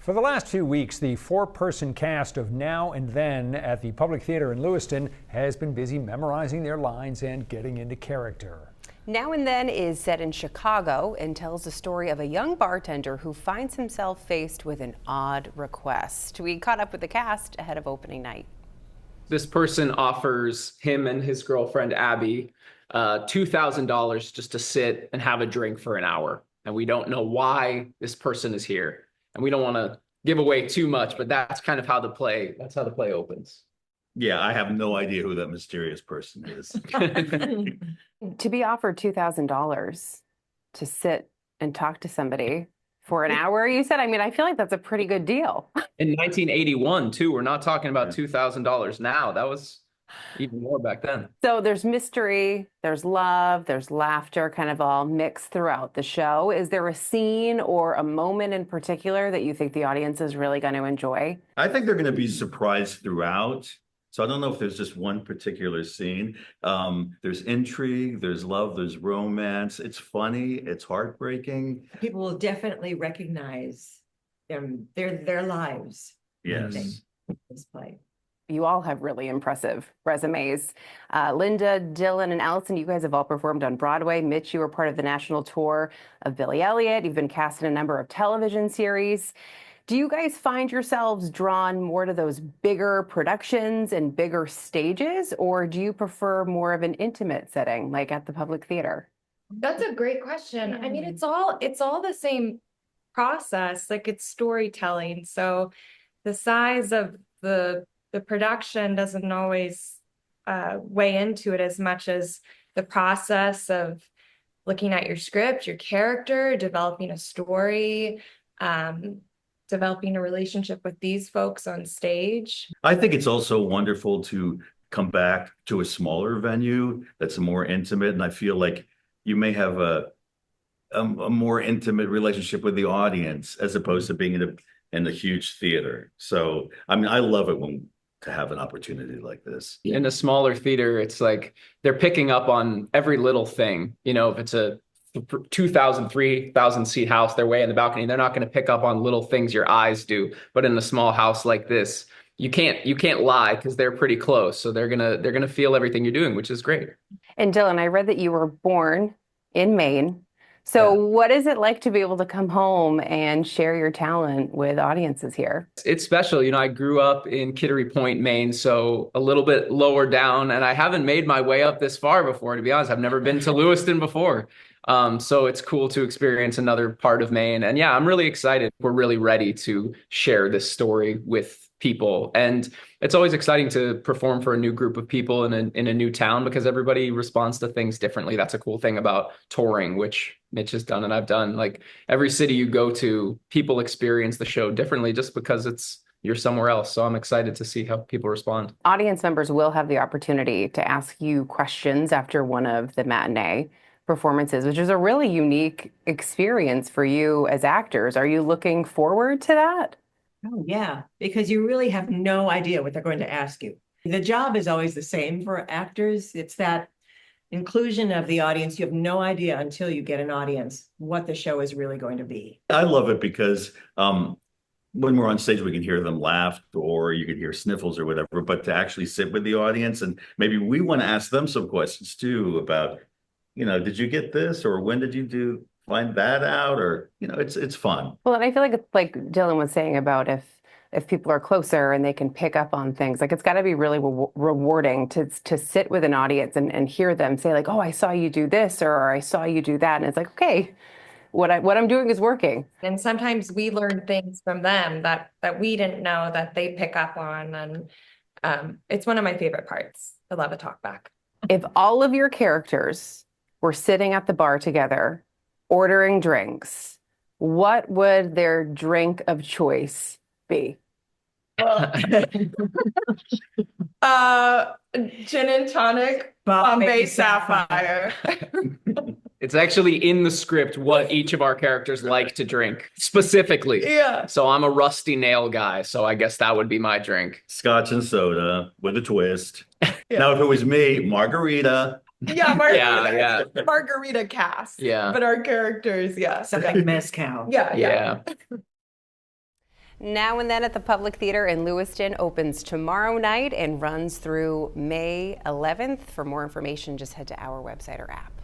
For the last few weeks, the four-person cast of Now and Then at the Public Theater in Lewiston has been busy memorizing their lines and getting into character. Now and Then is set in Chicago and tells the story of a young bartender who finds himself faced with an odd request. We caught up with the cast ahead of opening night. This person offers him and his girlfriend, Abby, $2,000 just to sit and have a drink for an hour. And we don't know why this person is here. And we don't want to give away too much, but that's kind of how the play opens. Yeah, I have no idea who that mysterious person is. To be offered $2,000 to sit and talk to somebody for an hour, you said? I mean, I feel like that's a pretty good deal. In 1981, too, we're not talking about $2,000 now. That was even more back then. So there's mystery, there's love, there's laughter, kind of all mixed throughout the show. Is there a scene or a moment in particular that you think the audience is really going to enjoy? I think they're going to be surprised throughout. So I don't know if there's just one particular scene. There's intrigue, there's love, there's romance. It's funny, it's heartbreaking. People will definitely recognize their lives. Yes. In this play. You all have really impressive resumes. Linda, Dylan, and Allison, you guys have all performed on Broadway. Mitch, you were part of the national tour of Billy Elliot. You've been cast in a number of television series. Do you guys find yourselves drawn more to those bigger productions and bigger stages, or do you prefer more of an intimate setting, like at the Public Theater? That's a great question. I mean, it's all the same process, like it's storytelling. So the size of the production doesn't always weigh into it as much as the process of looking at your script, your character, developing a story, developing a relationship with these folks on stage. I think it's also wonderful to come back to a smaller venue that's more intimate. And I feel like you may have a more intimate relationship with the audience as opposed to being in a huge theater. So, I mean, I love it to have an opportunity like this. In a smaller theater, it's like they're picking up on every little thing. You know, if it's a 2,000, 3,000 seat house, they're way in the balcony. They're not going to pick up on little things your eyes do. But in a small house like this, you can't lie because they're pretty close. So they're gonna feel everything you're doing, which is great. And Dylan, I read that you were born in Maine. So what is it like to be able to come home and share your talent with audiences here? It's special. You know, I grew up in Kittery Point, Maine, so a little bit lower down, and I haven't made my way up this far before, to be honest. I've never been to Lewiston before. So it's cool to experience another part of Maine. And yeah, I'm really excited. We're really ready to share this story with people. And it's always exciting to perform for a new group of people in a new town because everybody responds to things differently. That's a cool thing about touring, which Mitch has done and I've done. Like every city you go to, people experience the show differently just because you're somewhere else. So I'm excited to see how people respond. Audience members will have the opportunity to ask you questions after one of the matinee performances, which is a really unique experience for you as actors. Are you looking forward to that? Oh, yeah, because you really have no idea what they're going to ask you. The job is always the same for actors. It's that inclusion of the audience. You have no idea until you get an audience what the show is really going to be. I love it because when we're on stage, we can hear them laugh or you can hear sniffles or whatever, but to actually sit with the audience and maybe we want to ask them some questions too about, you know, did you get this or when did you find that out, or you know, it's fun. Well, and I feel like it's like Dylan was saying about if people are closer and they can pick up on things, like it's got to be really rewarding to sit with an audience and hear them say like, oh, I saw you do this or I saw you do that, and it's like, okay, what I'm doing is working. And sometimes we learn things from them that we didn't know that they pick up on, and it's one of my favorite parts. I love a talk back. If all of your characters were sitting at the bar together ordering drinks, what would their drink of choice be? Gin and tonic, Bombay Sapphire. It's actually in the script what each of our characters like to drink specifically. Yeah. So I'm a rusty nail guy, so I guess that would be my drink. Scotch and soda with a twist. Now, if it was me, margarita. Yeah, margarita. Yeah. Margarita cast. Yeah. But our characters, Something like mezcal. Yeah. Now and Then at the Public Theater in Lewiston opens tomorrow night and runs through May 11th. For more information, just head to our website or app.